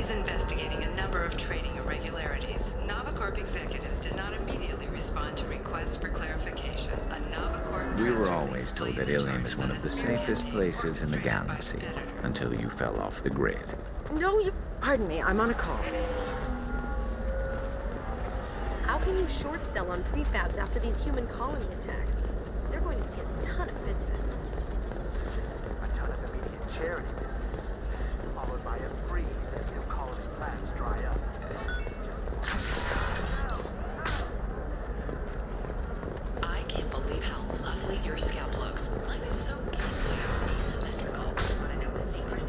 He's investigating a number of trading irregularities. Novacorp executives did not immediately respond to requests for clarification. A Novacorp We were always told that Ilium is one of the safest places in the galaxy, until you fell off the grid. No, you... Pardon me, I'm on a call. How can you short sell on prefabs after these human colony attacks? They're going to see a ton of business. A ton of immediate charity business, followed by a freeze as new colony plans dry up. I can't believe how lovely your scalp looks. Mine is so asymmetrical. Want to know a secret?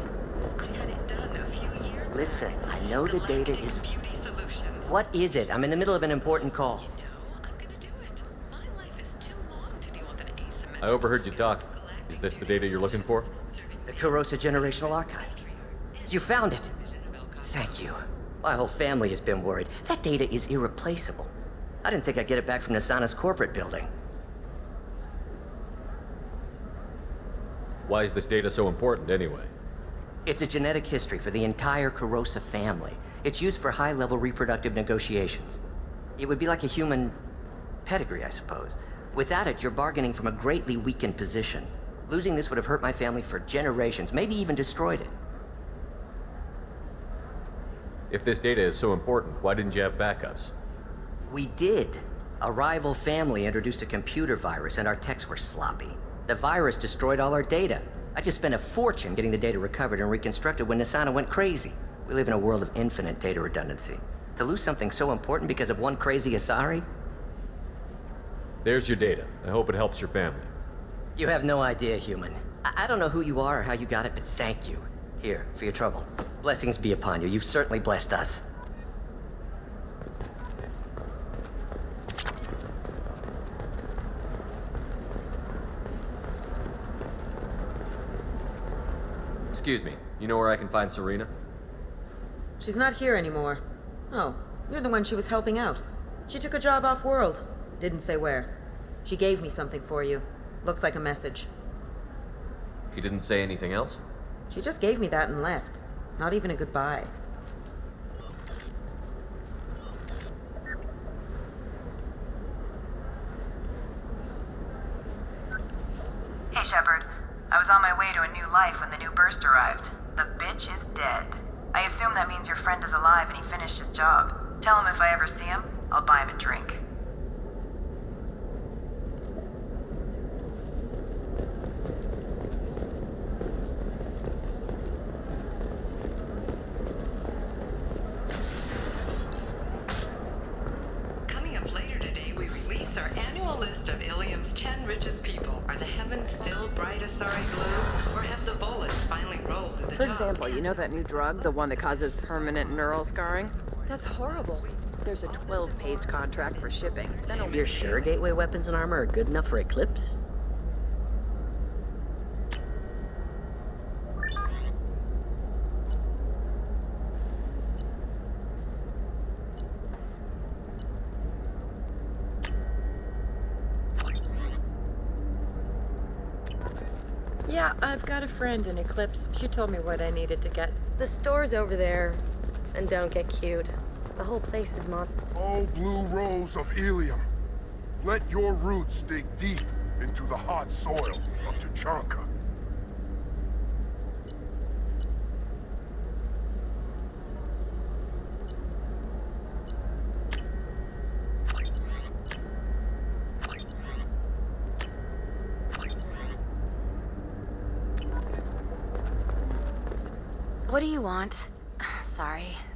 I had it done a few years ago. Listen, I know the data is... Beauty Solutions. What is it? I'm in the middle of an important call. You know, I'm gonna do it. My life is too long to deal with an asymmetrical... I overheard you talk. Is this the data you're looking for? The Corrosa Generational Archive. You found it. Thank you. My whole family has been worried. That data is irreplaceable. I didn't think I'd get it back from Nasana's corporate building. Why is this data so important anyway? It's a genetic history for the entire Corrosa family. It's used for high-level reproductive negotiations. It would be like a human pedigree, I suppose. Without it, you're bargaining from a greatly weakened position. Losing this would have hurt my family for generations, maybe even destroyed it. If this data is so important, why didn't you have backups? We did. A rival family introduced a computer virus and our techs were sloppy. The virus destroyed all our data. I just spent a fortune getting the data recovered and reconstructed when Nasana went crazy. We live in a world of infinite data redundancy. To lose something so important because of one crazy Asari? There's your data. I hope it helps your family. You have no idea, human. I don't know who you are or how you got it, but thank you. Here, for your trouble. Blessings be upon you. You've certainly blessed us. Excuse me, you know where I can find Serena? She's not here anymore. Oh, you're the one she was helping out. She took a job off-world. Didn't say where. She gave me something for you. Looks like a message. She didn't say anything else? She just gave me that and left. Not even a goodbye. Hey, Shepard. I was on my way to a new life when the new burst arrived. The bitch is dead. I assume that means your friend is alive and he finished his job. Tell him if I ever see him, I'll buy him a drink. Coming up later today, we release our annual list of Ilium's 10 richest people. Are the heavens still bright Asari glows, or have the bullets finally rolled to the For top? example, you know that new drug, the one that causes permanent neural scarring? That's horrible. There's a 12-page contract for shipping. Then You're sure gateway weapons and armor are good enough for Eclipse? Yeah, I've got a friend in Eclipse. She told me what I needed to get. The store's over there. And don't get cute. The whole place is Oh, blue rose of Ilium. Let your roots dig deep into the hot soil of Tuchanka. What do you want?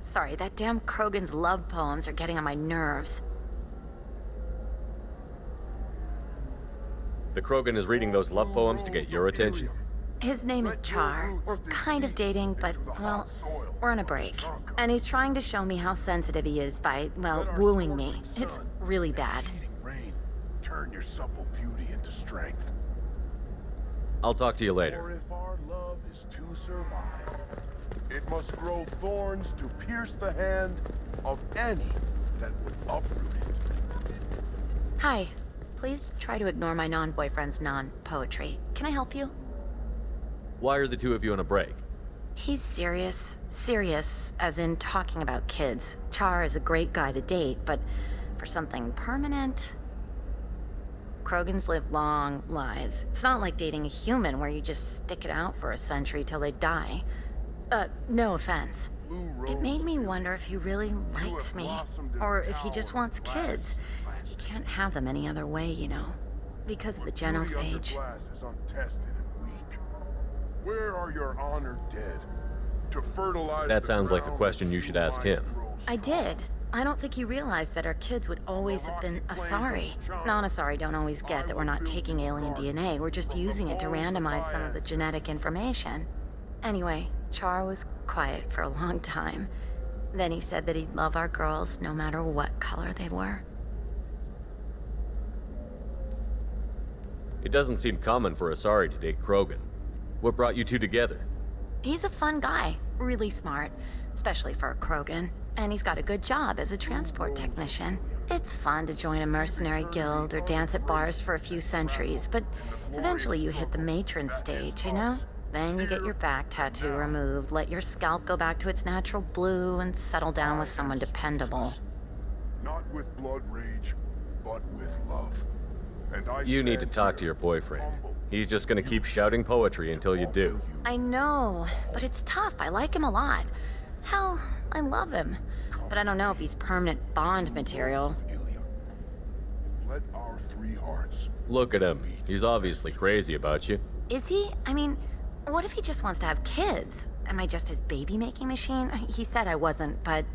Sorry, that damn Krogan's love poems are getting on my nerves. The Krogan is reading those love poems to get your attention? His name is Char. We're kind of dating, but, well, we're on a break. And he's trying to show me how sensitive he is by, well, wooing me. It's really bad. Rain, turn your supple beauty into strength. I'll talk to you For later. if our love is to survive, it must grow thorns to pierce the hand of any that would uproot it. Hi. Please try to ignore my non-boyfriend's non-poetry. Can I help you? Why are the two of you on a break? He's serious. Serious, as in talking about kids. Char is a great guy to date, but for something permanent... Krogans live long lives. It's not like dating a human where you just stick it out for a century till they die. No offense. It made me wonder if he really likes me, or if he just wants kids. He can't have them any other way, you know, because of the genophage. Where are your honored dead? To fertilize That sounds like a question you should ask him. I did. I don't think he realized that our kids would always have been Asari. Non-Asari don't always get that we're not taking alien DNA, we're just using it to randomize some of the genetic information. Anyway, Char was quiet for a long time. Then he said that he'd love our girls no matter what color they were. It doesn't seem common for Asari to date Krogan. What brought you two together? He's a fun guy, really smart, especially for a Krogan. And he's got a good job as a transport technician. It's fun to join a mercenary guild or dance at bars for a few centuries, but eventually you hit the matron stage, you know? Then you get your back tattoo removed, let your scalp go back to its natural blue, and settle down with someone dependable. Not with blood rage, but with love. You need to talk to your boyfriend. He's just gonna keep shouting poetry until you do. I know, but it's tough. I like him a lot. Hell, I love him. But I don't know if he's permanent Bond material. Let our three hearts. Look at him. He's obviously crazy about you. Is he? I mean, what if he just wants to have kids? Am I just his baby-making machine? He said I wasn't, but...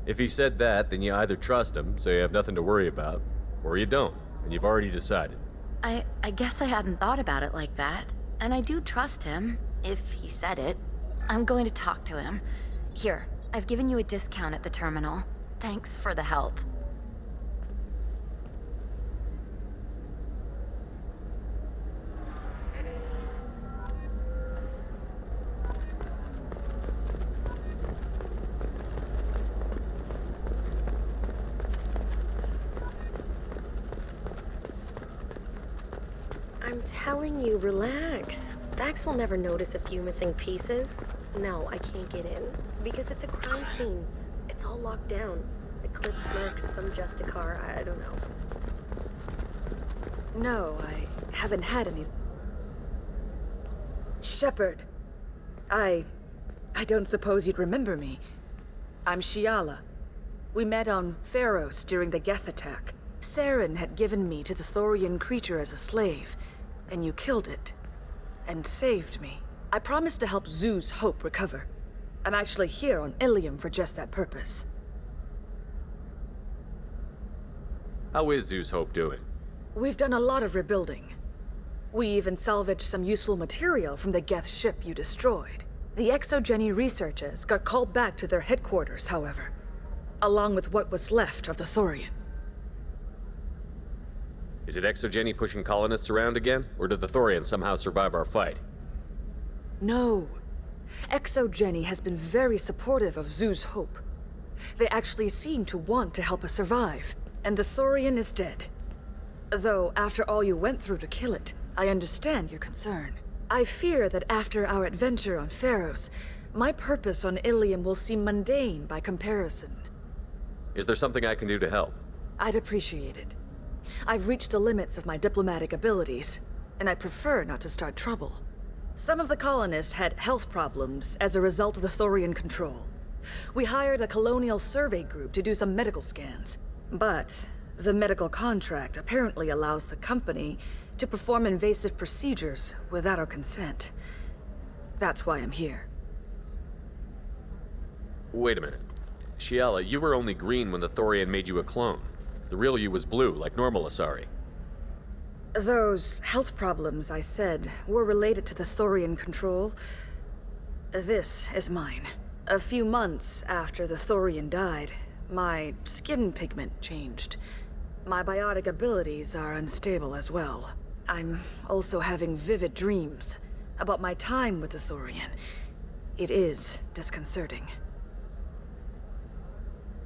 If he said that, then you either trust him, so you have nothing to worry about, or you don't, and you've already decided. I guess I hadn't thought about it like that. And I do trust him, if he said it. I'm going to talk to him. Here, I've given you a discount at the terminal. Thanks for the help. I'm telling you, relax. Vax will never notice a few missing pieces. No, I can't get in, because it's a crime scene. It's all locked down. Eclipse marks, some Justicar, I don't know. No, I haven't had any. Shepard. I don't suppose you'd remember me. I'm Shiala. We met on Pharos during the Geth attack. Saren had given me to the Thorian creature as a slave, and you killed it. And saved me. I promised to help Zoo's Hope recover. I'm actually here on Ilium for just that purpose. How is Zoo's Hope doing? We've done a lot of rebuilding. We even salvaged some useful material from the Geth ship you destroyed. The Exogeny researchers got called back to their headquarters, however, along with what was left of the Thorian. Is it Exogeny pushing colonists around again, or did the Thorians somehow survive our fight? No. Exogeny has been very supportive of Zoo's Hope. They actually seem to want to help us survive, and the Thorian is dead. Though, after all you went through to kill it, I understand your concern. I fear that after our adventure on Pharos, my purpose on Ilium will seem mundane by comparison. Is there something I can do to help? I'd appreciate it. I've reached the limits of my diplomatic abilities, and I prefer not to start trouble. Some of the colonists had health problems as a result of the Thorian control. We hired a colonial survey group to do some medical scans, but the medical contract apparently allows the company to perform invasive procedures without our consent. That's why I'm here. Wait a minute. Shiala, you were only green when the Thorian made you a clone. The real you was blue, like normal Asari. Those health problems I said were related to the Thorian control. This is mine. A few months after the Thorian died, my skin pigment changed. My biotic abilities are unstable as well. I'm also having vivid dreams about my time with the Thorian. It is disconcerting.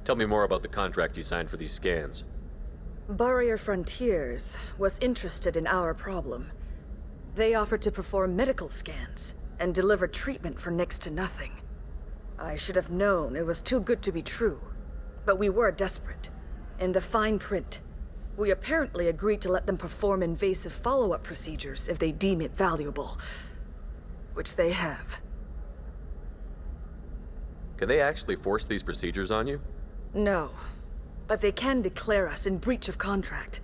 Tell me more about the contract you signed for these scans. Barrier Frontiers was interested in our problem. They offered to perform medical scans, and delivered treatment for next to nothing. I should have known it was too good to be true, but we were desperate. In the fine print, we apparently agreed to let them perform invasive follow-up procedures if they deem it valuable, which they have. Can they actually force these procedures on you? No, but they can declare us in breach of contract,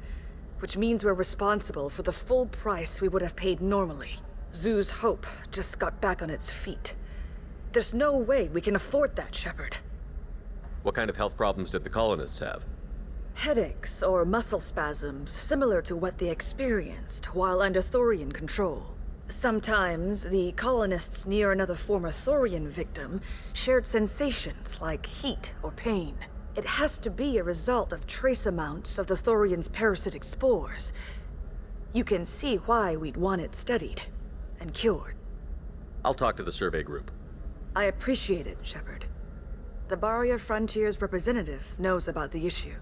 which means we're responsible for the full price we would have paid normally. Zoo's hope just got back on its feet. There's no way we can afford that, Shepard. What kind of health problems did the colonists have? Headaches or muscle spasms similar to what they experienced while under Thorian control. Sometimes the colonists near another former Thorian victim shared sensations like heat or pain. It has to be a result of trace amounts of the Thorian's parasitic spores. You can see why we'd want it studied and cured. I'll talk to the survey group. I appreciate it, Shepard. The Barrier Frontier's representative knows about the issue.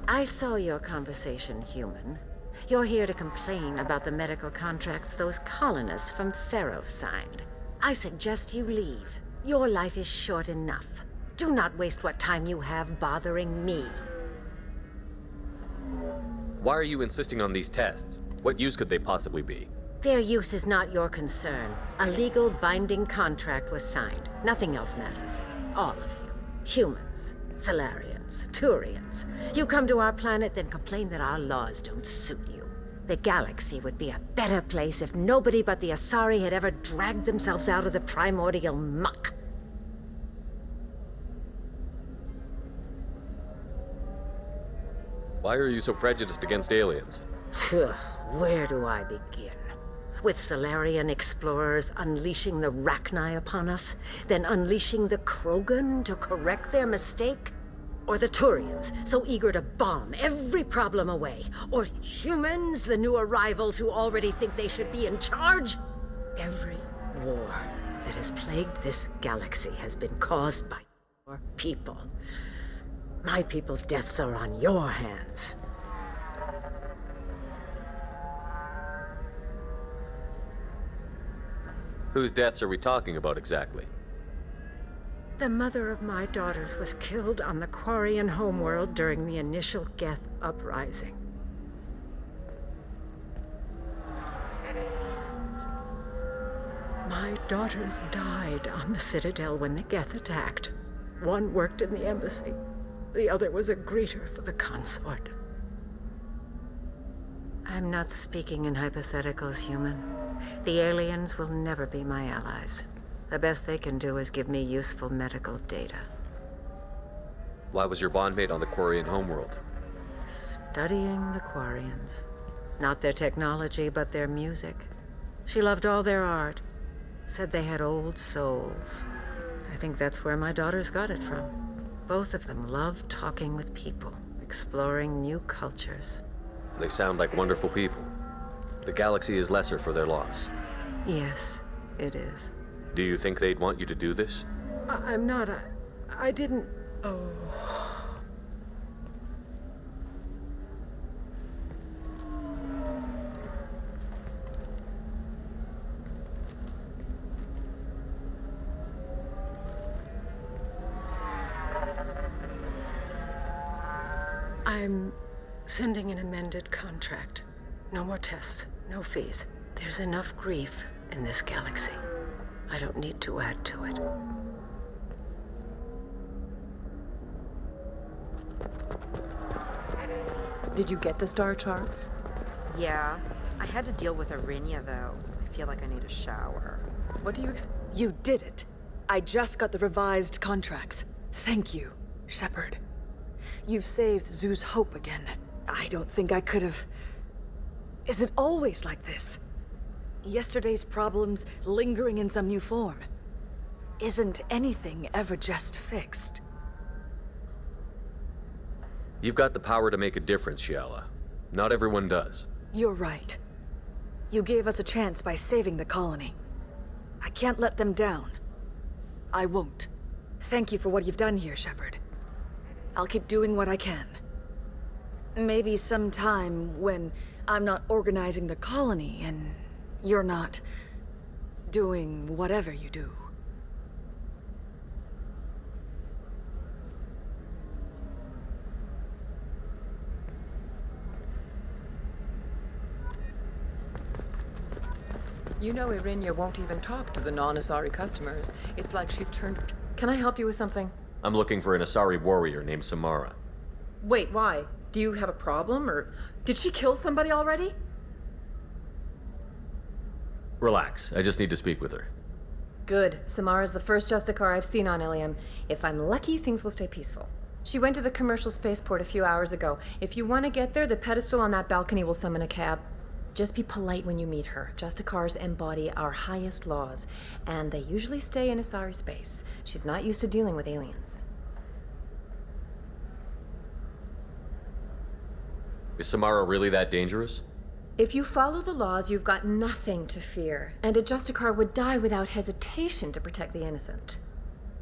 I saw your conversation, human. You're here to complain about the medical contracts those colonists from Pharaoh signed. I suggest you leave. Your life is short enough. Do not waste what time you have bothering me. Why are you insisting on these tests? What use could they possibly be? Their use is not your concern. A legal binding contract was signed. Nothing else matters. All of you. Humans, Solarians, Turians. You come to our planet, then complain that our laws don't suit you. The galaxy would be a better place if nobody but the Asari had ever dragged themselves out of the primordial muck. Why are you so prejudiced against aliens? Where do I begin? With Solarian explorers unleashing the Rachni upon us, then unleashing the Krogan to correct their mistake? Or the Turians, so eager to bomb every problem away? Or humans, the new arrivals who already think they should be in charge? Every war that has plagued this galaxy has been caused by your people. My people's deaths are on your hands. Whose deaths are we talking about exactly? The mother of my daughters was killed on the Quarian homeworld during the initial Geth uprising. My daughters died on the Citadel when the Geth attacked. One worked in the embassy. The other was a greeter for the consort. I'm not speaking in hypotheticals, human. The aliens will never be my allies. The best they can do is give me useful medical data. Why was your bondmate on the Quarian homeworld? Studying the Quarians. Not their technology, but their music. She loved all their art. Said they had old souls. I think that's where my daughters got it from. Both of them loved talking with people, exploring new cultures. They sound like wonderful people. The galaxy is lesser for their loss. Yes, it is. Do you think they'd want you to do this? I'm not. I didn't. Oh. I'm sending an amended contract. No more tests, no fees. There's enough grief in this galaxy. I don't need to add to it. Did you get the star charts? Yeah. I had to deal with Arinya, though. I feel like I need a shower. What do you You did it. I just got the revised contracts. Thank you, Shepard. You've saved Zoo's hope again. I don't think I could have... Is it always like this? Yesterday's problems lingering in some new form. Isn't anything ever just fixed? You've got the power to make a difference, Shiala. Not everyone does. You're right. You gave us a chance by saving the colony. I can't let them down. I won't. Thank you for what you've done here, Shepard. I'll keep doing what I can. Maybe sometime when I'm not organizing the colony and you're not doing whatever you do. You know Irinia won't even talk to the non-Asari customers. It's like she's turned... Can I help you with something? I'm looking for an Asari warrior named Samara. Wait, why? Do you have a problem, or... Did she kill somebody already? Relax, I just need to speak with her. Good. Samara's the first Justicar I've seen on Ilium. If I'm lucky, things will stay peaceful. She went to the commercial spaceport a few hours ago. If you want to get there, the pedestal on that balcony will summon a cab. Just be polite when you meet her. Justicars embody our highest laws, and they usually stay in Asari space. She's not used to dealing with aliens. Is Samara really that dangerous? If you follow the laws, you've got nothing to fear, and a Justicar would die without hesitation to protect the innocent.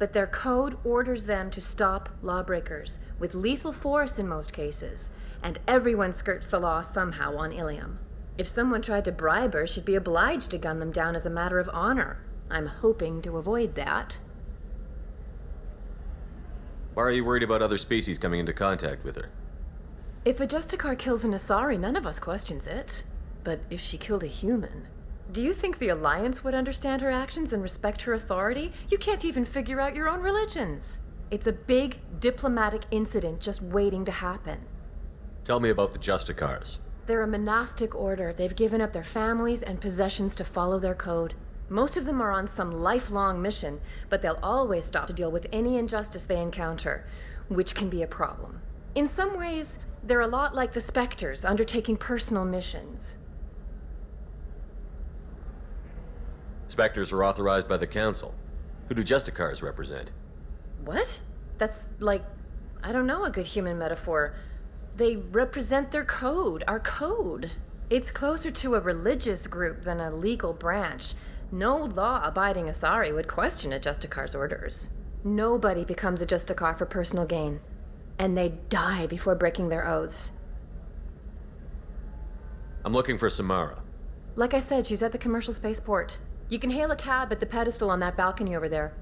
But their code orders them to stop lawbreakers, with lethal force in most cases, and everyone skirts the law somehow on Ilium. If someone tried to bribe her, she'd be obliged to gun them down as a matter of honor. I'm hoping to avoid that. Why are you worried about other species coming into contact with her? If a Justicar kills an Asari, none of us questions it. But if she killed a human... Do you think the Alliance would understand her actions and respect her authority? You can't even figure out your own religions. It's a big diplomatic incident just waiting to happen. Tell me about the Justicars. They're a monastic order. They've given up their families and possessions to follow their code. Most of them are on some lifelong mission, but they'll always stop to deal with any injustice they encounter, which can be a problem. In some ways, they're a lot like the Spectres, undertaking personal missions. Spectres are authorized by the Council. Who do Justicars represent? What? That's like, I don't know, a good human metaphor. They represent their code, our code. It's closer to a religious group than a legal branch. No law-abiding Asari would question a Justicar's orders. Nobody becomes a Justicar for personal gain. And they die before breaking their oaths. I'm looking for Samara. Like I said, she's at the commercial spaceport. You can hail a cab at the pedestal on that balcony over there.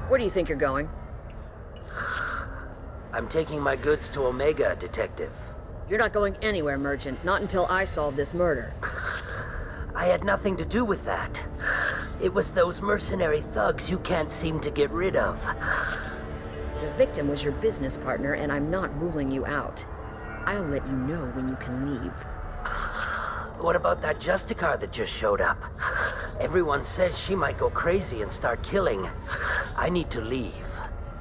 Where do you think you're going? I'm taking my goods to Omega, Detective. You're not going anywhere, Merchant. Not until I solve this murder. I had nothing to do with that. It was those mercenary thugs you can't seem to get rid of. The victim was your business partner, and I'm not ruling you out. I'll let you know when you can leave. What about that Justicar that just showed up? Everyone says she might go crazy and start killing. I need to leave.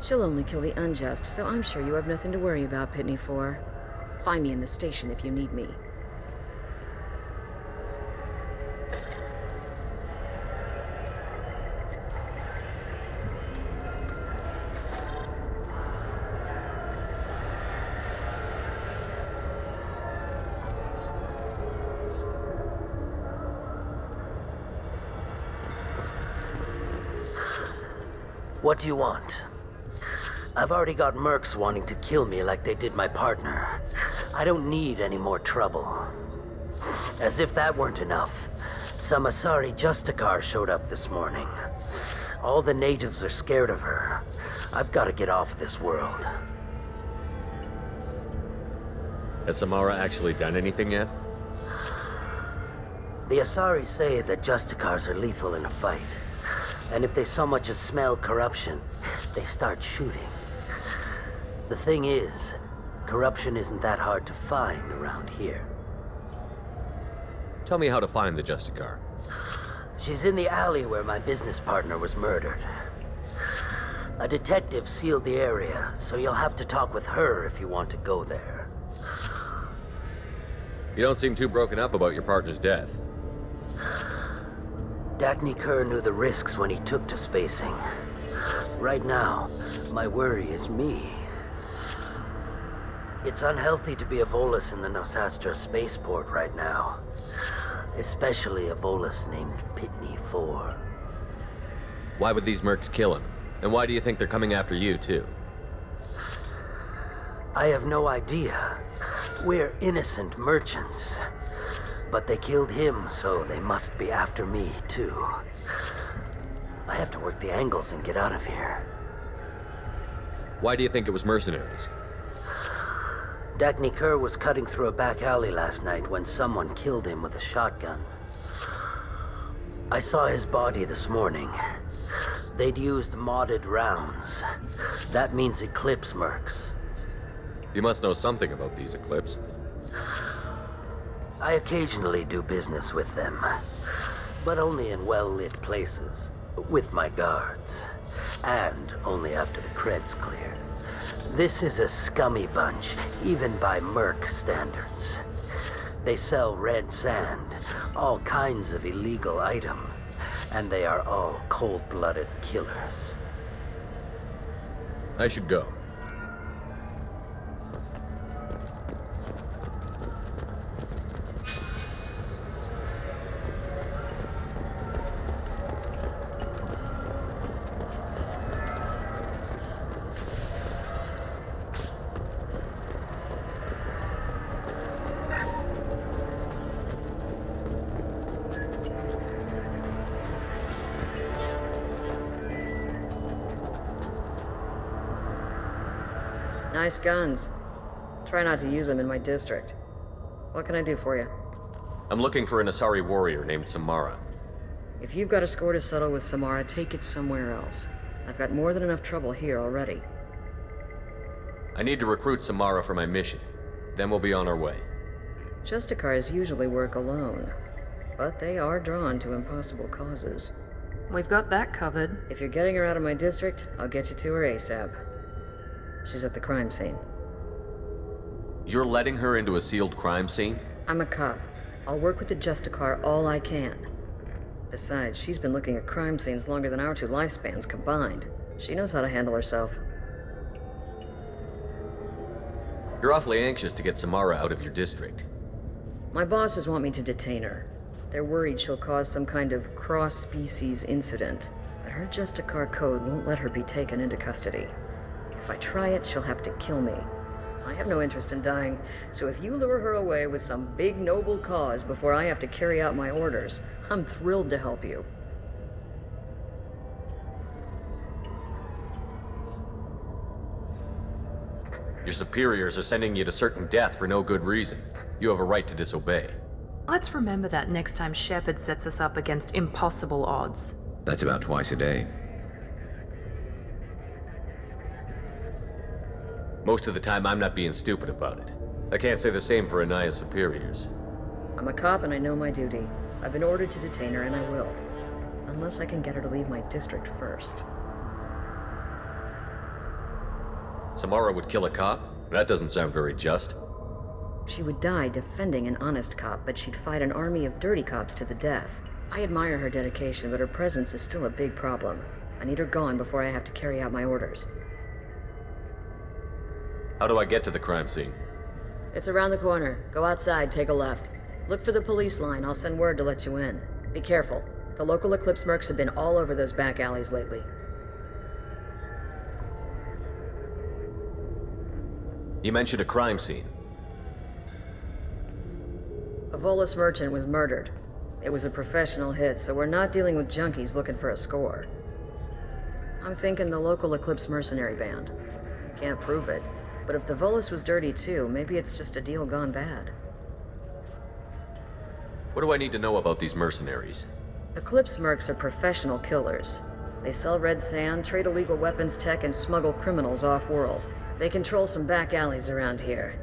She'll only kill the unjust, so I'm sure you have nothing to worry about, Pitney 4. Find me in the station if you need me. What do you want? I've already got mercs wanting to kill me like they did my partner. I don't need any more trouble. As if that weren't enough, some Asari Justicar showed up this morning. All the natives are scared of her. I've got to get off of this world. Has Samara actually done anything yet? The Asari say that Justicars are lethal in a fight. And if they so much as smell corruption, they start shooting. The thing is, corruption isn't that hard to find around here. Tell me how to find the Justicar. She's in the alley where my business partner was murdered. A detective sealed the area, so you'll have to talk with her if you want to go there. You don't seem too broken up about your partner's death. Dagny Kerr knew the risks when he took to spacing. Right now, my worry is me. It's unhealthy to be a Volus in the Nosastra spaceport right now. Especially a Volus named Pitney 4. Why would these mercs kill him? And why do you think they're coming after you, too? I have no idea. We're innocent merchants. But they killed him, so they must be after me, too. I have to work the angles and get out of here. Why do you think it was mercenaries? Dagny Kerr was cutting through a back alley last night when someone killed him with a shotgun. I saw his body this morning. They'd used modded rounds. That means Eclipse mercs. You must know something about these Eclipse. I occasionally do business with them, but only in well-lit places, with my guards, and only after the cred's clear. This is a scummy bunch, even by merc standards. They sell red sand, all kinds of illegal items, and they are all cold-blooded killers. I should go. Nice guns. Try not to use them in my district. What can I do for you? I'm looking for an Asari warrior named Samara. If you've got a score to settle with Samara, take it somewhere else. I've got more than enough trouble here already. I need to recruit Samara for my mission. Then we'll be on our way. Justicars usually work alone, but they are drawn to impossible causes. We've got that covered. If you're getting her out of my district, I'll get you to her ASAP. She's at the crime scene. You're letting her into a sealed crime scene? I'm a cop. I'll work with the Justicar all I can. Besides, she's been looking at crime scenes longer than our two lifespans combined. She knows how to handle herself. You're awfully anxious to get Samara out of your district. My bosses want me to detain her. They're worried she'll cause some kind of cross-species incident, but her Justicar code won't let her be taken into custody. If I try it, she'll have to kill me. I have no interest in dying, so if you lure her away with some big noble cause before I have to carry out my orders, I'm thrilled to help you. Your superiors are sending you to certain death for no good reason. You have a right to disobey. Let's remember that next time Shepard sets us up against impossible odds. That's about twice a day. Most of the time, I'm not being stupid about it. I can't say the same for Anaya's superiors. I'm a cop and I know my duty. I've been ordered to detain her and I will. Unless I can get her to leave my district first. Samara would kill a cop? That doesn't sound very just. She would die defending an honest cop, but she'd fight an army of dirty cops to the death. I admire her dedication, but her presence is still a big problem. I need her gone before I have to carry out my orders. How do I get to the crime scene? It's around the corner. Go outside, take a left. Look for the police line. I'll send word to let you in. Be careful. The local Eclipse mercs have been all over those back alleys lately. You mentioned a crime scene. A Volus merchant was murdered. It was a professional hit, so we're not dealing with junkies looking for a score. I'm thinking the local Eclipse mercenary band. Can't prove it, but if the Volus was dirty too, maybe it's just a deal gone bad. What do I need to know about these mercenaries? Eclipse mercs are professional killers. They sell red sand, trade illegal weapons tech, and smuggle criminals off-world. They control some back alleys around here.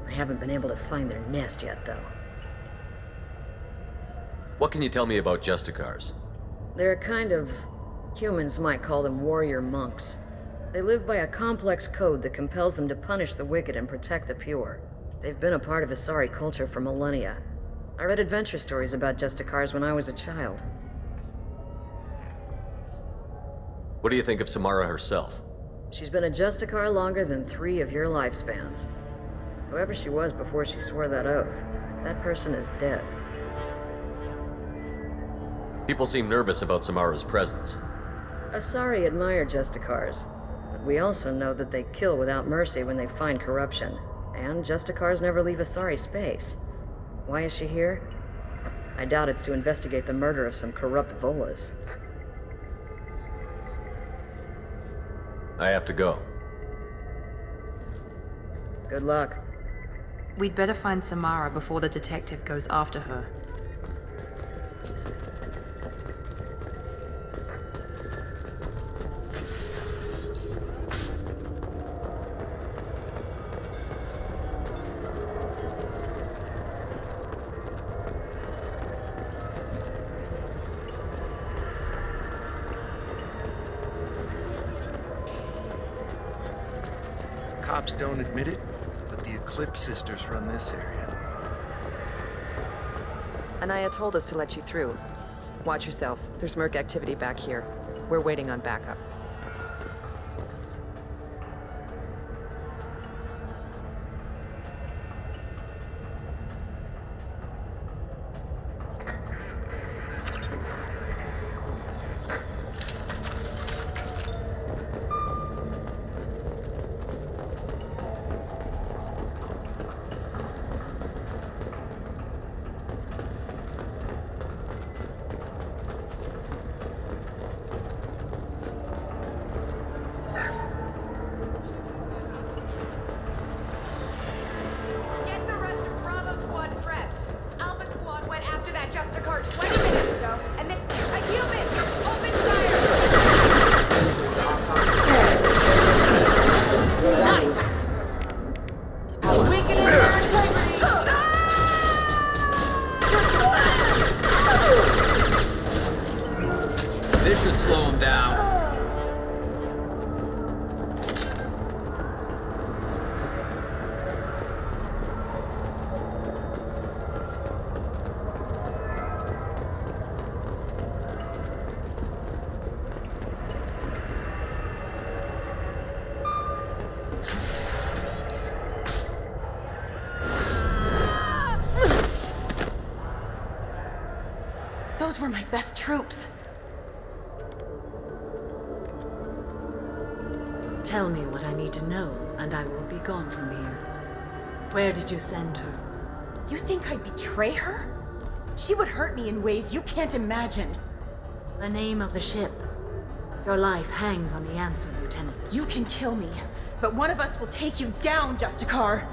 I haven't been able to find their nest yet, though. What can you tell me about Justicars? They're a kind of... humans might call them warrior monks. They live by a complex code that compels them to punish the wicked and protect the pure. They've been a part of Asari culture for millennia. I read adventure stories about Justicars when I was a child. What do you think of Samara herself? She's been a Justicar longer than 3 of your lifespans. Whoever she was before she swore that oath, that person is dead. People seem nervous about Samara's presence. Asari admire Justicars, but we also know that they kill without mercy when they find corruption, and Justicars never leave Asari space. Why is she here? I doubt it's to investigate the murder of some corrupt Volas. I have to go. Good luck. We'd better find Samara before the detective goes after her. Cops don't admit it, but the Eclipse sisters run this area. Anaya told us to let you through. Watch yourself. There's merc activity back here. We're waiting on backup. This should slow him down. Those were my best troops. Tell me what I need to know, and I will be gone from here. Where did you send her? You think I'd betray her? She would hurt me in ways you can't imagine. The name of the ship. Your life hangs on the answer, Lieutenant. You can kill me, but one of us will take you down, Justicar.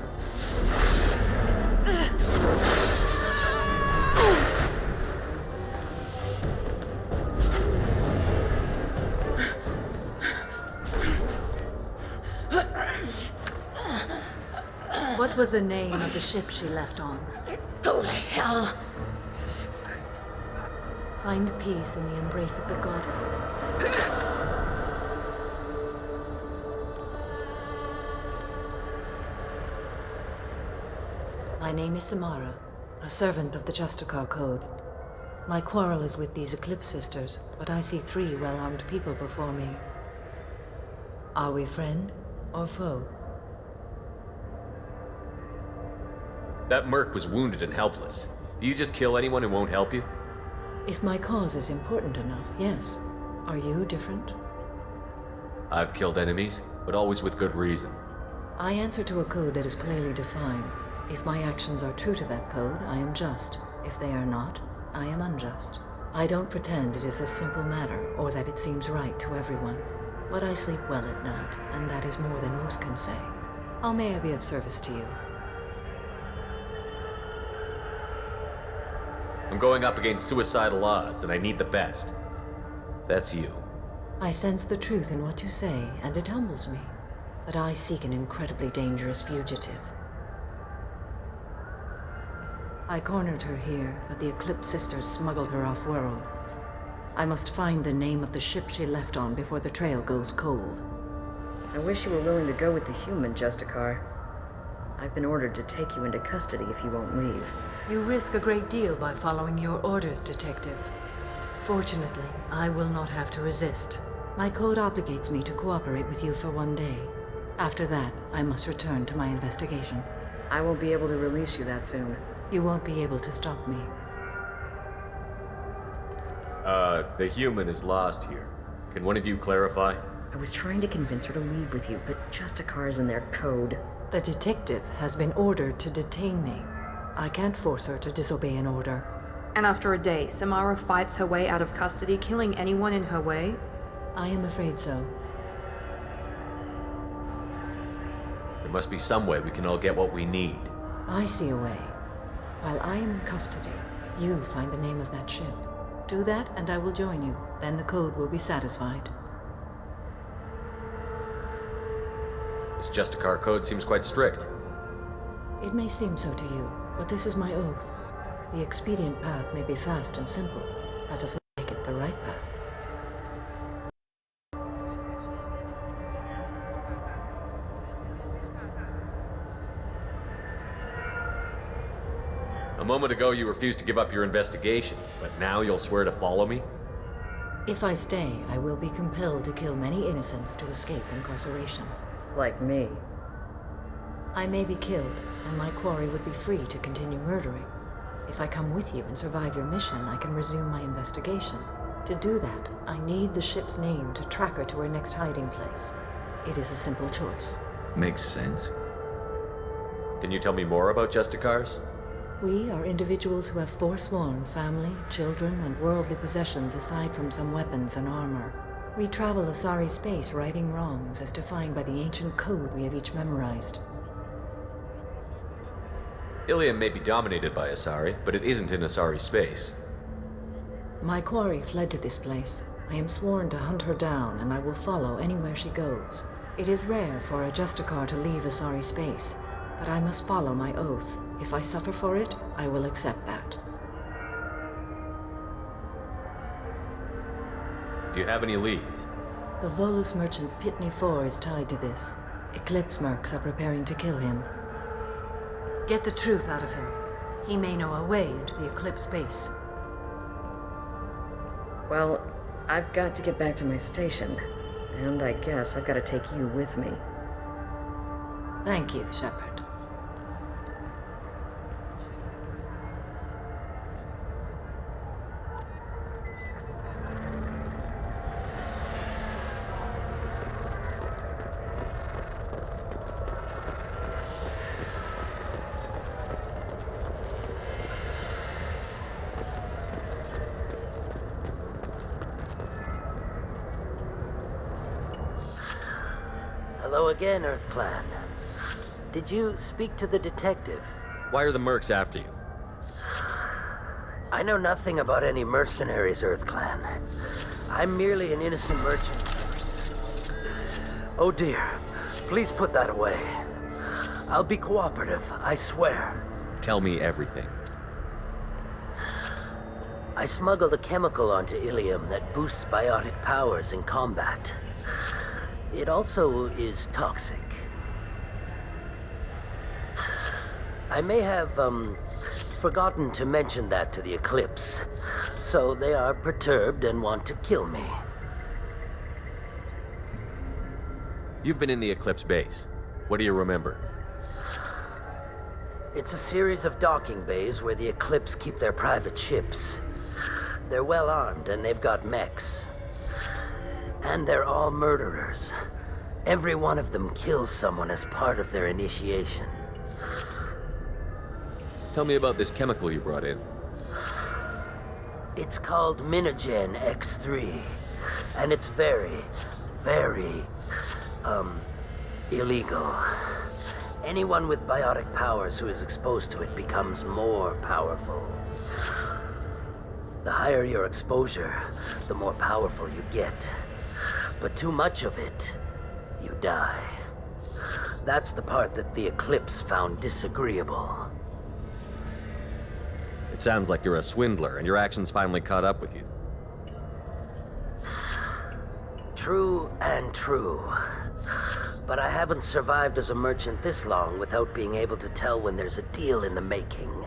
What was the name of the ship she left on? Go to hell. Find peace in the embrace of the goddess. My name is Samara, a servant of the Justicar Code. My quarrel is with these Eclipse sisters, but I see 3 well-armed people before me. Are we friend or foe? That merc was wounded and helpless. Do you just kill anyone who won't help you? If my cause is important enough, yes. Are you different? I've killed enemies, but always with good reason. I answer to a code that is clearly defined. If my actions are true to that code, I am just. If they are not, I am unjust. I don't pretend it is a simple matter, or that it seems right to everyone. but I sleep well at night, and that is more than most can say. How may I be of service to you? I'm going up against suicidal odds, and I need the best. That's you. I sense the truth in what you say, and it humbles me. But I seek an incredibly dangerous fugitive. I cornered her here, but the Eclipse sisters smuggled her off-world. I must find the name of the ship she left on before the trail goes cold. I wish you were willing to go with the human, Justicar. I've been ordered to take you into custody if you won't leave. You risk a great deal by following your orders, Detective. Fortunately, I will not have to resist. My code obligates me to cooperate with you for 1 day. After that, I must return to my investigation. I won't be able to release you that soon. You won't be able to stop me. The human is lost here. Can one of you clarify? I was trying to convince her to leave with you, but Justicar's in their code. The detective has been ordered to detain me. I can't force her to disobey an order. And after a day, Samara fights her way out of custody, killing anyone in her way? I am afraid so. There must be some way we can all get what we need. I see a way. While I am in custody, you find the name of that ship. Do that, and I will join you. Then the code will be satisfied. This Justicar code seems quite strict. It may seem so to you, but this is my oath. The expedient path may be fast and simple. Let us make it the right path. A moment ago you refused to give up your investigation, but now you'll swear to follow me? If I stay, I will be compelled to kill many innocents to escape incarceration. Like me. I may be killed, and my quarry would be free to continue murdering. If I come with you and survive your mission, I can resume my investigation. To do that, I need the ship's name to track her to her next hiding place. It is a simple choice. Makes sense. Can you tell me more about Justicars? We are individuals who have forsworn family, children, and worldly possessions aside from some weapons and armor. We travel Asari space righting wrongs as defined by the ancient code we have each memorized. Ilium may be dominated by Asari, but it isn't in Asari space. My quarry fled to this place. I am sworn to hunt her down, and I will follow anywhere she goes. It is rare for a Justicar to leave Asari space, but I must follow my oath. If I suffer for it, I will accept that. Do you have any leads? The Volus merchant Pitney IV is tied to this. Eclipse mercs are preparing to kill him. Get the truth out of him. He may know a way into the Eclipse base. Well, I've got to get back to my station. And I guess I've got to take you with me. Thank you, Shepard. Hello again, Earth Clan. Did you speak to the detective? Why are the mercs after you? I know nothing about any mercenaries, Earth Clan. I'm merely an innocent merchant. Oh dear, please put that away. I'll be cooperative, I swear. Tell me everything. I smuggled a chemical onto Ilium that boosts biotic powers in combat. It also is toxic. I may have, forgotten to mention that to the Eclipse, so they are perturbed and want to kill me. You've been in the Eclipse base. What do you remember? It's a series of docking bays where the Eclipse keep their private ships. They're well armed and they've got mechs. And they're all murderers. Every one of them kills someone as part of their initiation. Tell me about this chemical you brought in. It's called Minogen X3, and it's very, very, illegal. Anyone with biotic powers who is exposed to it becomes more powerful. The higher your exposure, the more powerful you get. But too much of it, you die. That's the part that the Eclipse found disagreeable. It sounds like you're a swindler, and your actions finally caught up with you. True and true. But I haven't survived as a merchant this long without being able to tell when there's a deal in the making.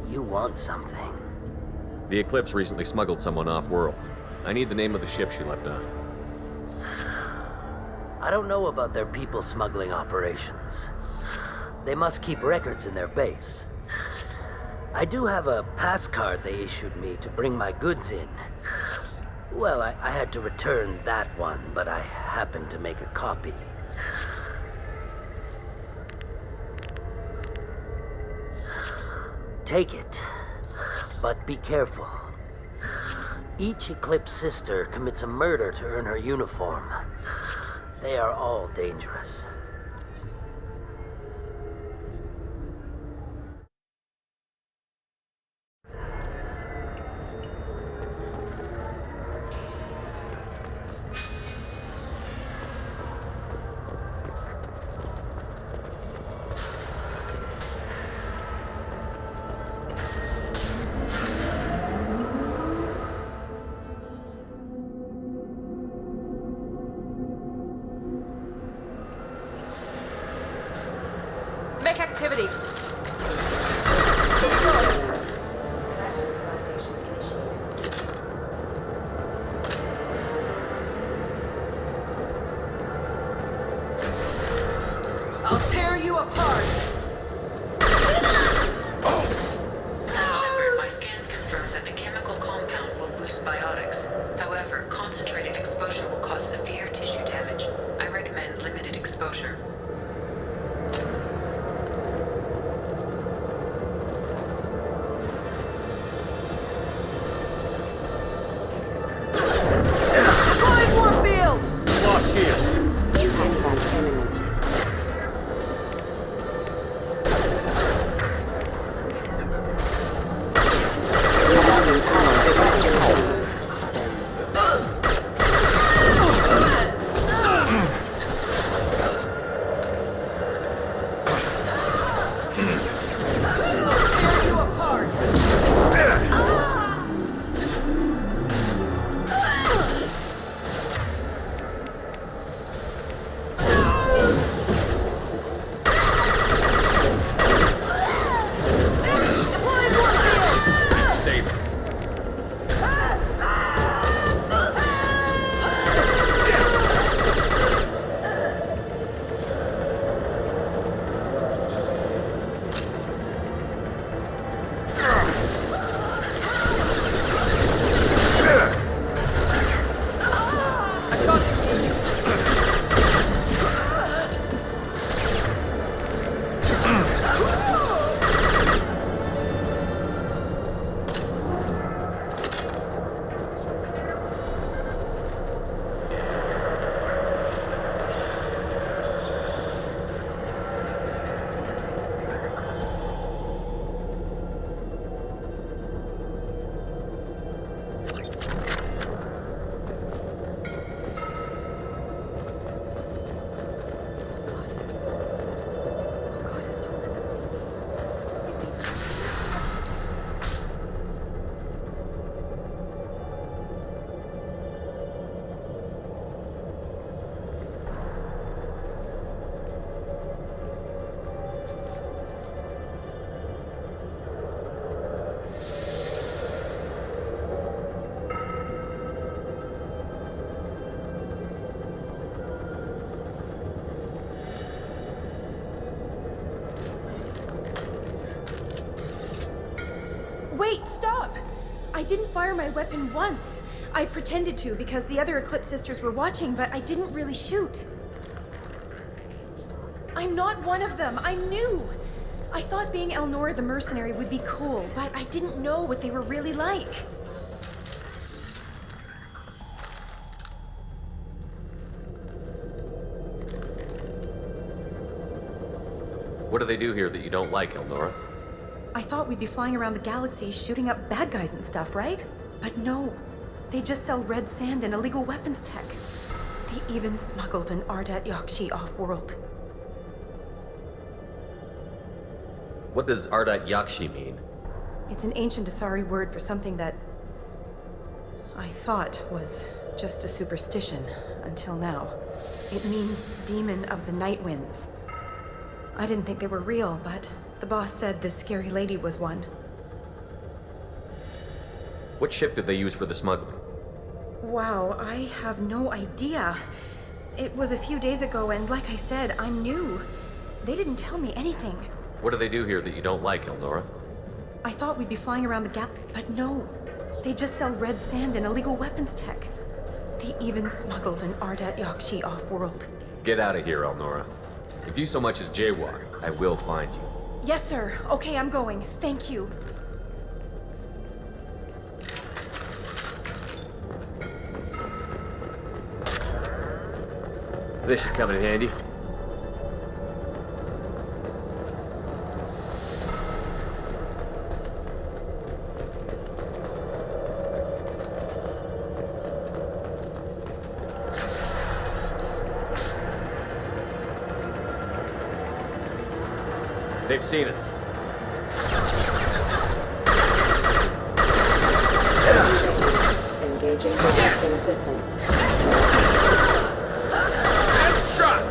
You want something. The Eclipse recently smuggled someone off-world. I need the name of the ship she left on. I don't know about their people smuggling operations. They must keep records in their base. I do have a pass card they issued me to bring my goods in. Well, I had to return that one, but I happened to make a copy. Take it, but be careful. Each Eclipse sister commits a murder to earn her uniform. They are all dangerous. Make activity. I'll tear you apart! Shepard, my scans confirm that the chemical compound will boost biotics. However, concentrated exposure will cause severe tissue damage. I recommend limited exposure. Wait, stop! I didn't fire my weapon once. I pretended to because the other Eclipse sisters were watching, but I didn't really shoot. I'm not one of them. I knew. I thought being Elnora the mercenary would be cool, but I didn't know what they were really like. What do they do here that you don't like, Elnora? I thought we'd be flying around the galaxy shooting up bad guys and stuff, right? But no. They just sell red sand and illegal weapons tech. They even smuggled an Ardat Yakshi off-world. What does Ardat Yakshi mean? It's an ancient Asari word for something that I thought was just a superstition until now. It means demon of the night winds. I didn't think they were real, but the boss said this scary lady was one. What ship did they use for the smuggling? Wow, I have no idea. It was a few days ago, and like I said, I'm new. They didn't tell me anything. What do they do here that you don't like, Elnora? I thought we'd be flying around the but no. They just sell red sand and illegal weapons tech. They even smuggled an Ardat Yakshi off-world. Get out of here, Elnora. If you so much as jaywalk, I will find you. Yes, sir. Okay, I'm going. Thank you. This should come in handy. They've seen us. Engaging resisting assistance. Shot!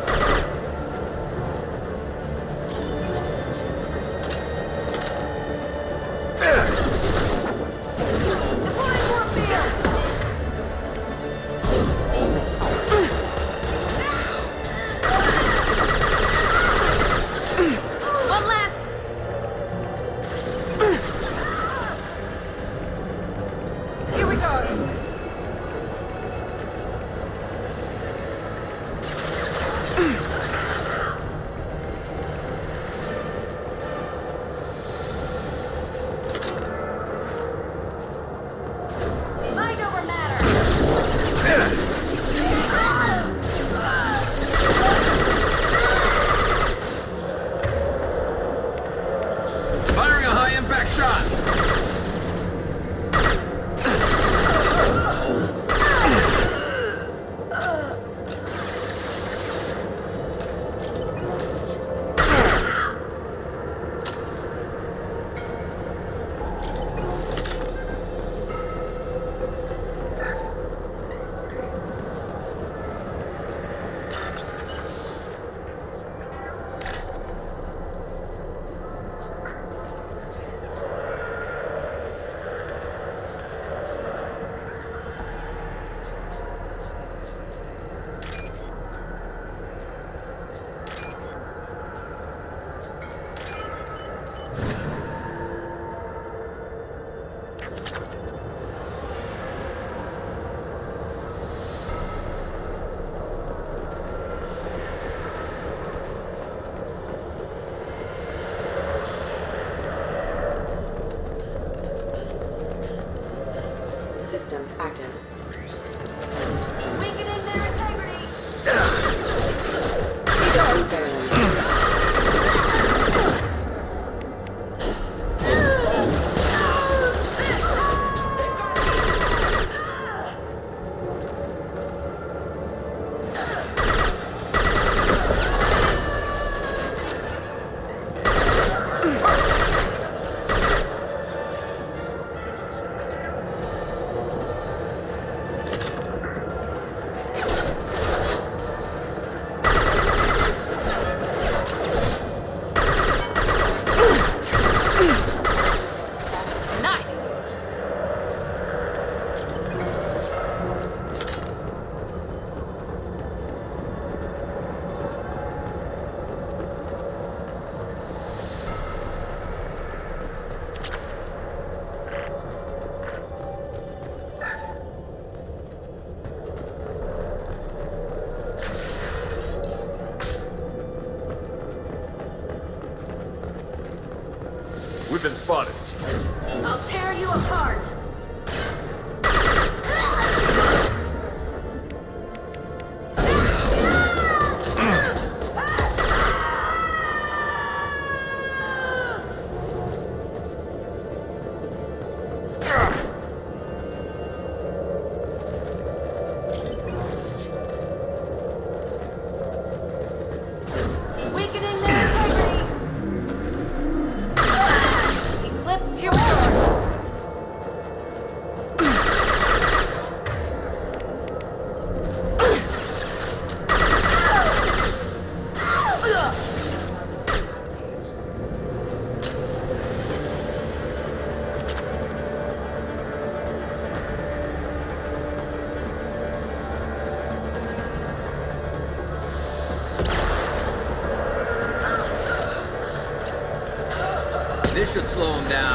Systems active. Weakening their integrity. We've been spotted. I'll tear you apart. should slow him down.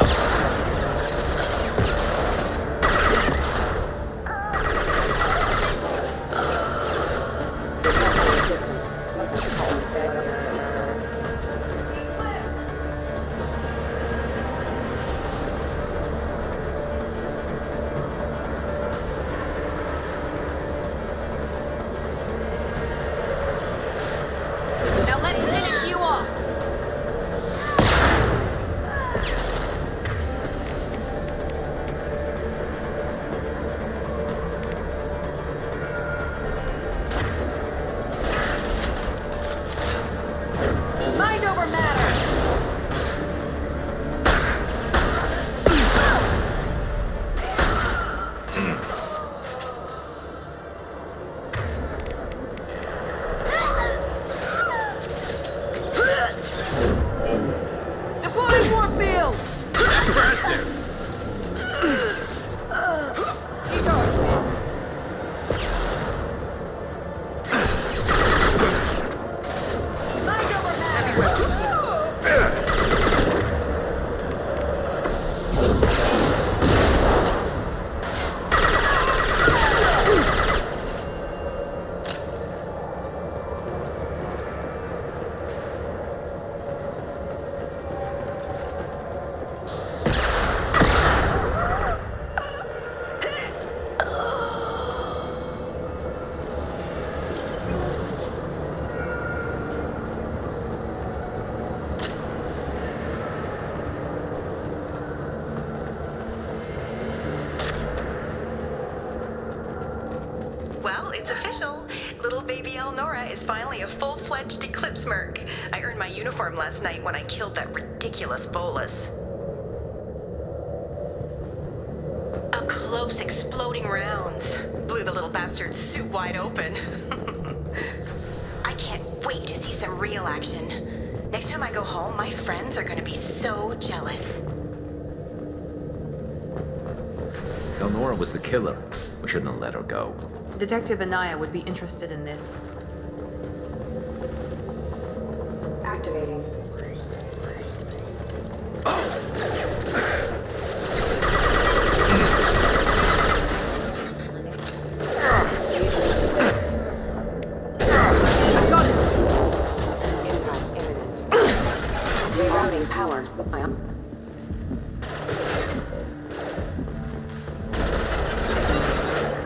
Now let's finish you off. Mind over matter. Deploying warp field. Impressive. Well, it's official. Little baby Elnora is finally a full-fledged Eclipse merc. I earned my uniform last night when I killed that ridiculous bolus. Up close, exploding rounds. Blew the little bastard's suit wide open. I can't wait to see some real action. Next time I go home, my friends are gonna be so jealous. Elnora was the killer. We shouldn't have let her go. Detective Anaya would be interested in this. Activating. Impact imminent. Rerouting power.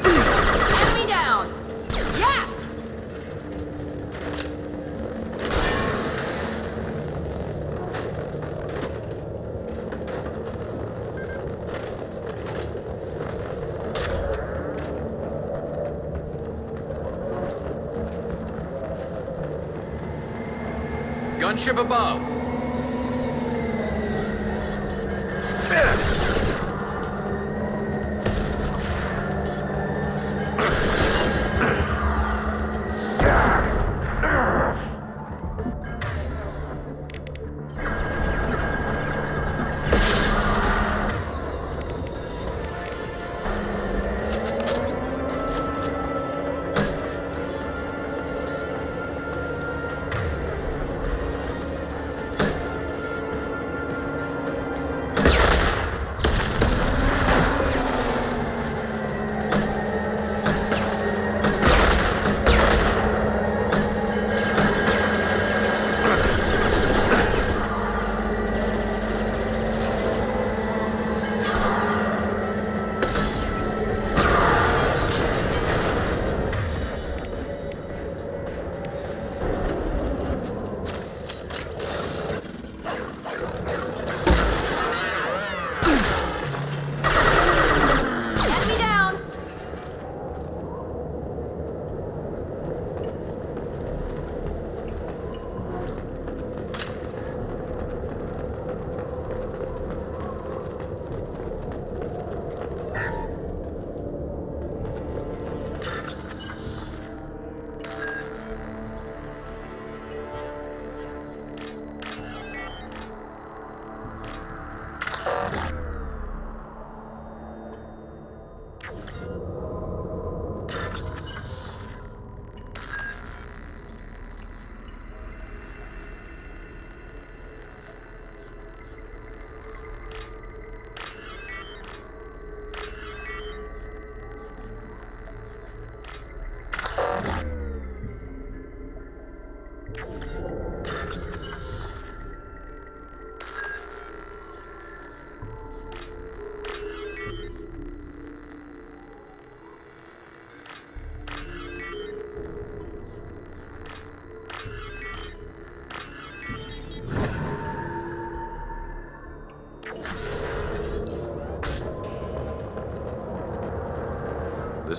Enemy down. Yes. Gunship above.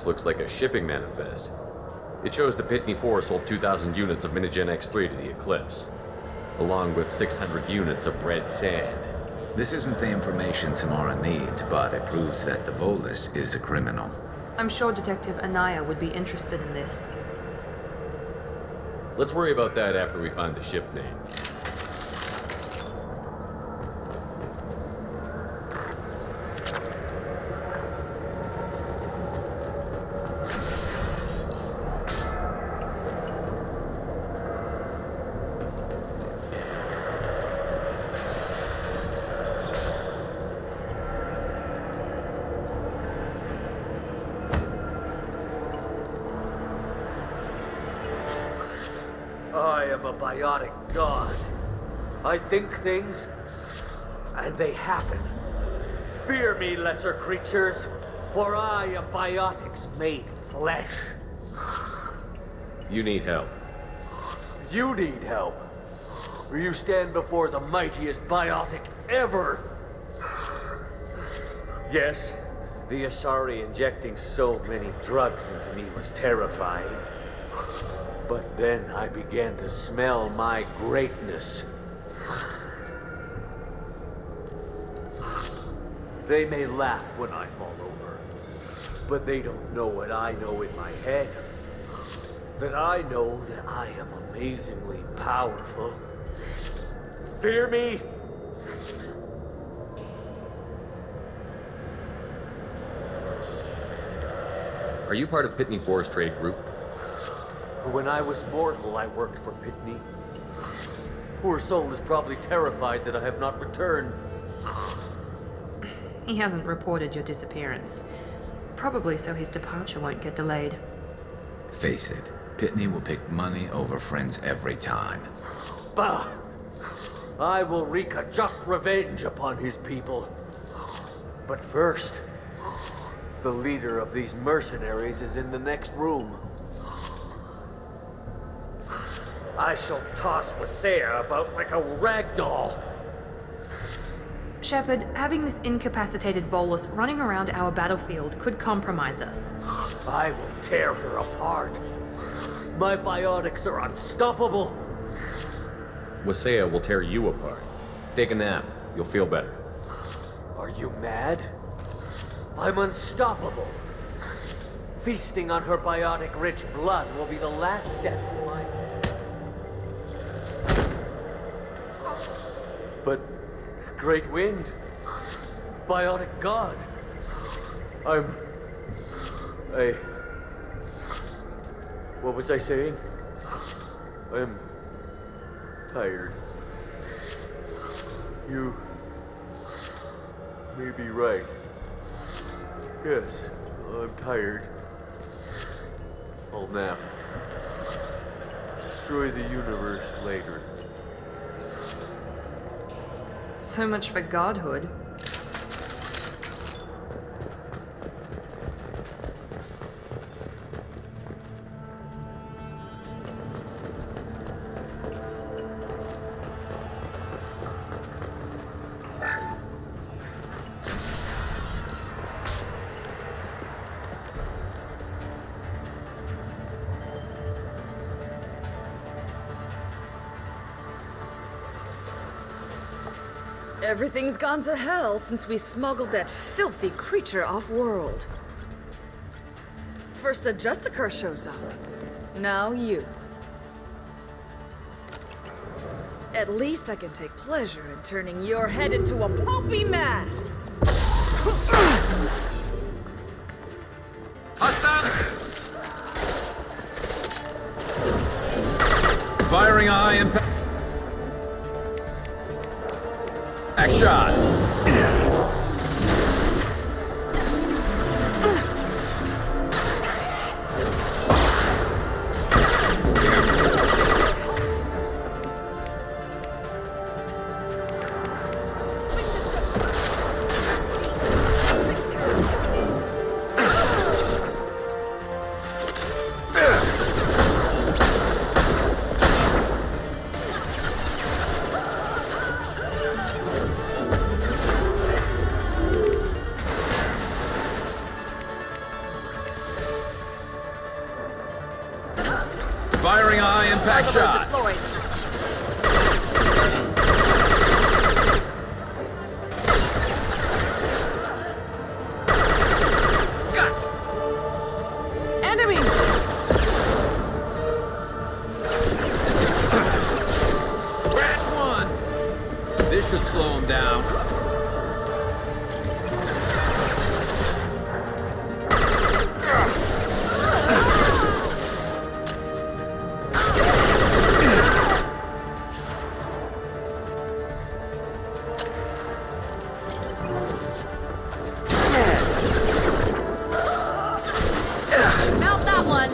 this looks like a shipping manifest. It shows the Pitney 4 sold 2,000 units of Minigen X3 to the Eclipse, along with 600 units of red sand. This isn't the information Samara needs, but it proves that the Volus is a criminal. I'm sure Detective Anaya would be interested in this. Let's worry about that after we find the ship name. I am a biotic god. I think things, and they happen. Fear me, lesser creatures, for I am biotics made flesh. You need help. You need help, or you stand before the mightiest biotic ever. Yes, the Asari injecting so many drugs into me was terrifying. But then I began to smell my greatness. They may laugh when I fall over, but they don't know what I know in my head. That I know that I am amazingly powerful. Fear me? Are you part of Pitney 4's trade group? When I was mortal, I worked for Pitney. Poor soul is probably terrified that I have not returned. He hasn't reported your disappearance. Probably so his departure won't get delayed. Face it, Pitney will pick money over friends every time. Bah! I will wreak a just revenge upon his people. But first, the leader of these mercenaries is in the next room. I shall toss Wasea about like a rag doll. Shepard, having this incapacitated Volus running around our battlefield could compromise us. I will tear her apart. My biotics are unstoppable. Wasea will tear you apart. Take a nap. You'll feel better. Are you mad? I'm unstoppable. Feasting on her biotic-rich blood will be the last step of my... But... Great Wind... Biotic God... What was I saying? I'm... tired. You... may be right. Yes, I'm tired. I'll nap. Destroy the universe later. So much for godhood. Everything's gone to hell since we smuggled that filthy creature off-world. First a JUSTICAR shows up. Now you. At least I can take pleasure in turning your head into a pulpy mass. Firing eye impact. Shot. Firing a high impact shot. Deployed. This should slow him down. Mount that one.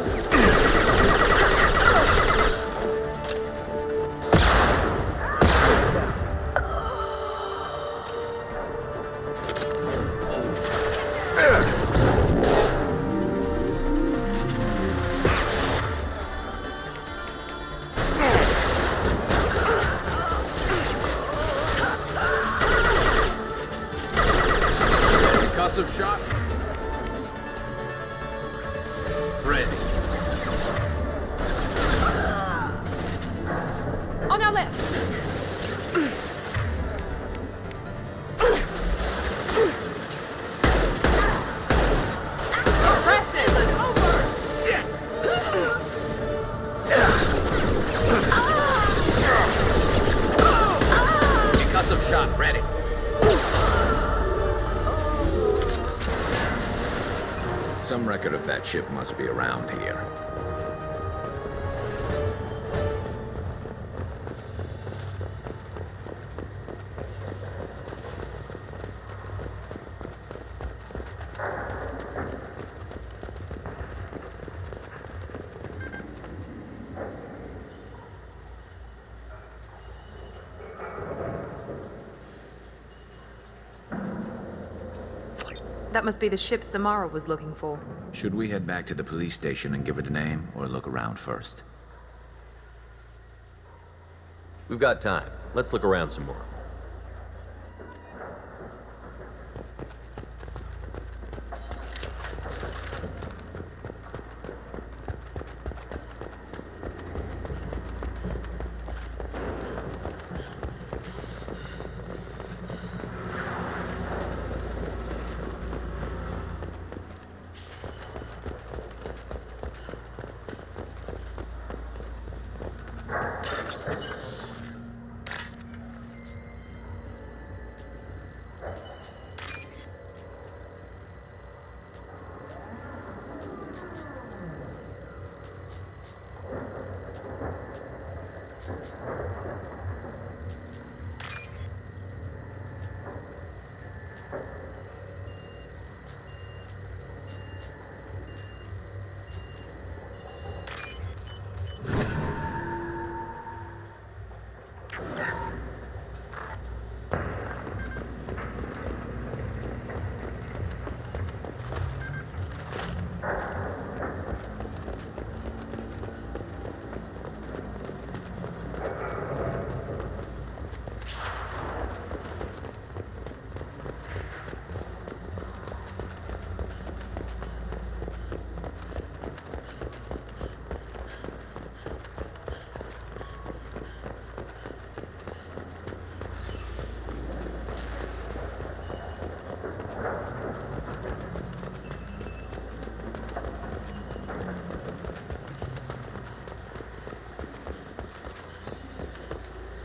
Concussive shot. Ready. On our left. Concussive shot ready. Some record of that ship must be around here. That must be the ship Samara was looking for. Should we head back to the police station and give her the name, or look around first? We've got time. Let's look around some more.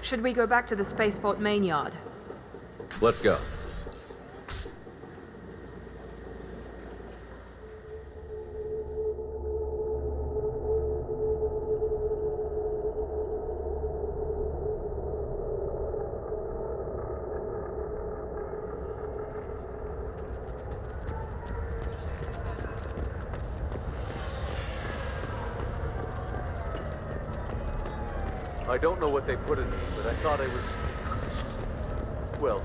Should we go back to the spaceport main yard? Let's go. I don't know what they put in me, but I thought I was... well...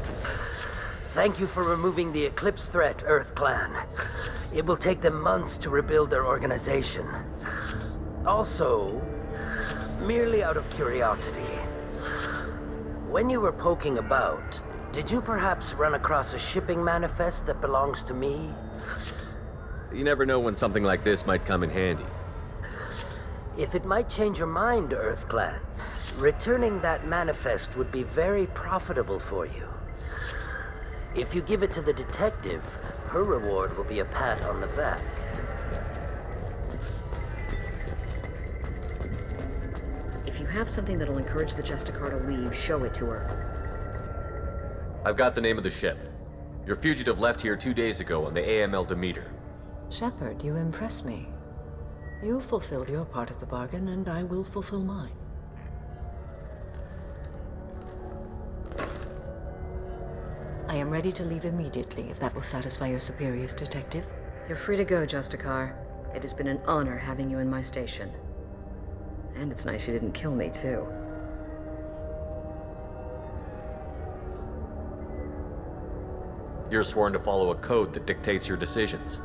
Thank you for removing the Eclipse threat, Earth Clan. It will take them months to rebuild their organization. Also, merely out of curiosity, when you were poking about, did you perhaps run across a shipping manifest that belongs to me? You never know when something like this might come in handy. If it might change your mind, Earth Clan, returning that manifest would be very profitable for you. If you give it to the detective, her reward will be a pat on the back. If you have something that'll encourage the Justicar to leave, show it to her. I've got the name of the ship. Your fugitive left here 2 days ago on the AML Demeter. Shepard, you impress me. You fulfilled your part of the bargain, and I will fulfill mine. I am ready to leave immediately, if that will satisfy your superiors, Detective. You're free to go, Justicar. It has been an honor having you in my station. And it's nice you didn't kill me, too. You're sworn to follow a code that dictates your decisions.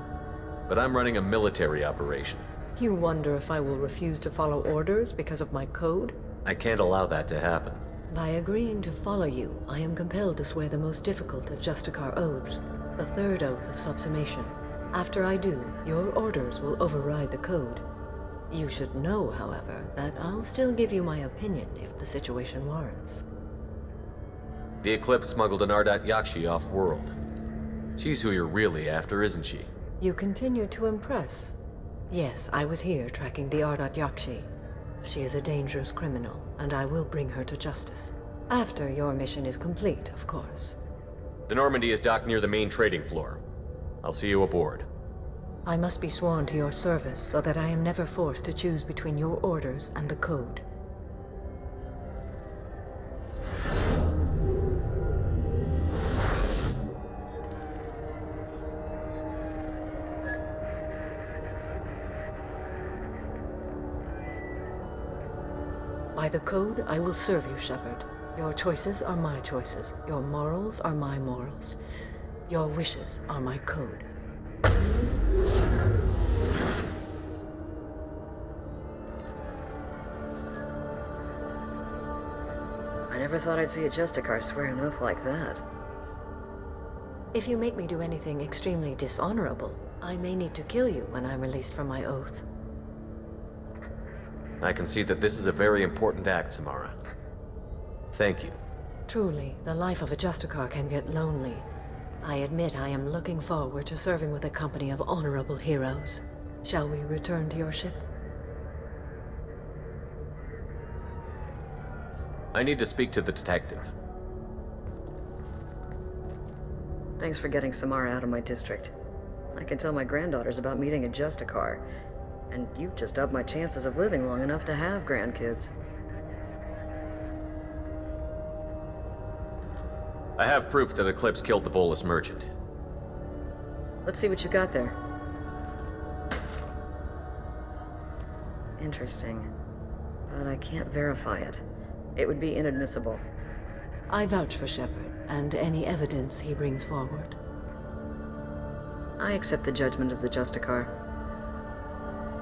But I'm running a military operation. You wonder if I will refuse to follow orders because of my code? I can't allow that to happen. By agreeing to follow you, I am compelled to swear the most difficult of Justicar oaths, the third oath of subsumation. After I do, your orders will override the code. You should know, however, that I'll still give you my opinion if the situation warrants. The Eclipse smuggled an Ardat Yakshi off-world. She's who you're really after, isn't she? You continue to impress. Yes, I was here tracking the Ardat Yakshi. She is a dangerous criminal, and I will bring her to justice. After your mission is complete, of course. The Normandy is docked near the main trading floor. I'll see you aboard. I must be sworn to your service so that I am never forced to choose between your orders and the code. By the code, I will serve you, Shepard. Your choices are my choices. Your morals are my morals. Your wishes are my code. I never thought I'd see a Justicar swear an oath like that. If you make me do anything extremely dishonorable, I may need to kill you when I'm released from my oath. I can see that this is a very important act, Samara. Thank you. Truly, the life of a Justicar can get lonely. I admit I am looking forward to serving with a company of honorable heroes. Shall we return to your ship? I need to speak to the detective. Thanks for getting Samara out of my district. I can tell my granddaughters about meeting a Justicar, and you've just upped my chances of living long enough to have grandkids. I have proof that Eclipse killed the Volus merchant. Let's see what you got there. Interesting. But I can't verify it. It would be inadmissible. I vouch for Shepard, and any evidence he brings forward. I accept the judgment of the Justicar.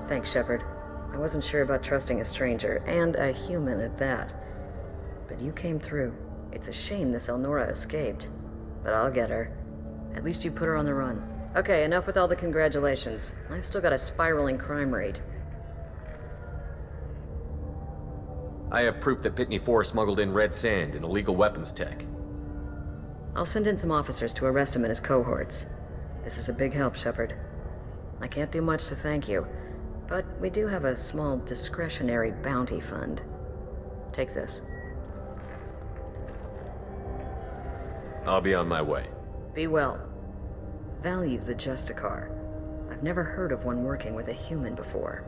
Thanks, Shepard. I wasn't sure about trusting a stranger, and a human at that. But you came through. It's a shame this Elnora escaped. But I'll get her. At least you put her on the run. Okay, enough with all the congratulations. I've still got a spiraling crime rate. I have proof that Pitney 4 smuggled in red sand and illegal weapons tech. I'll send in some officers to arrest him and his cohorts. This is a big help, Shepard. I can't do much to thank you, but we do have a small discretionary bounty fund. Take this. I'll be on my way. Be well. Value the Justicar. I've never heard of one working with a human before.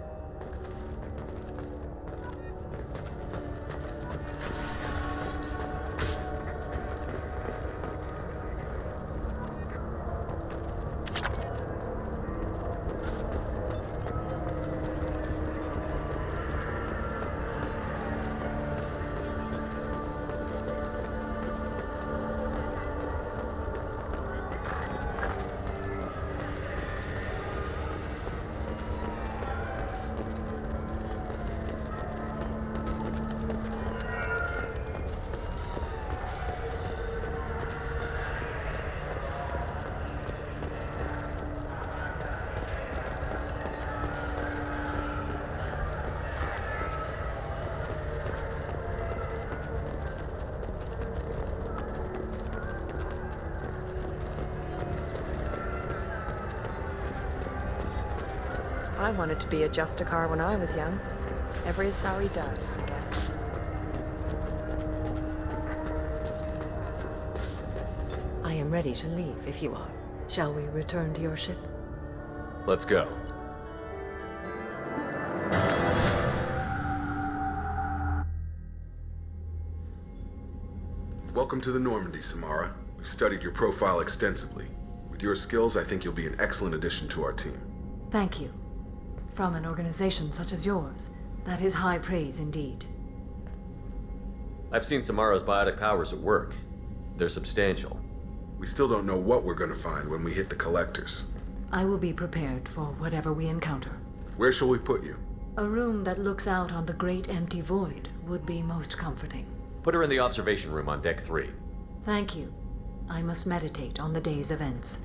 I wanted to be a Justicar when I was young. Every Asari does, I guess. I am ready to leave if you are. Shall we return to your ship? Let's go. Welcome to the Normandy, Samara. We've studied your profile extensively. With your skills, I think you'll be an excellent addition to our team. Thank you. From an organization such as yours, that is high praise indeed. I've seen Samara's biotic powers at work. They're substantial. We still don't know what we're going to find when we hit the collectors. I will be prepared for whatever we encounter. Where shall we put you? A room that looks out on the great empty void would be most comforting. Put her in the observation room on deck 3. Thank you. I must meditate on the day's events.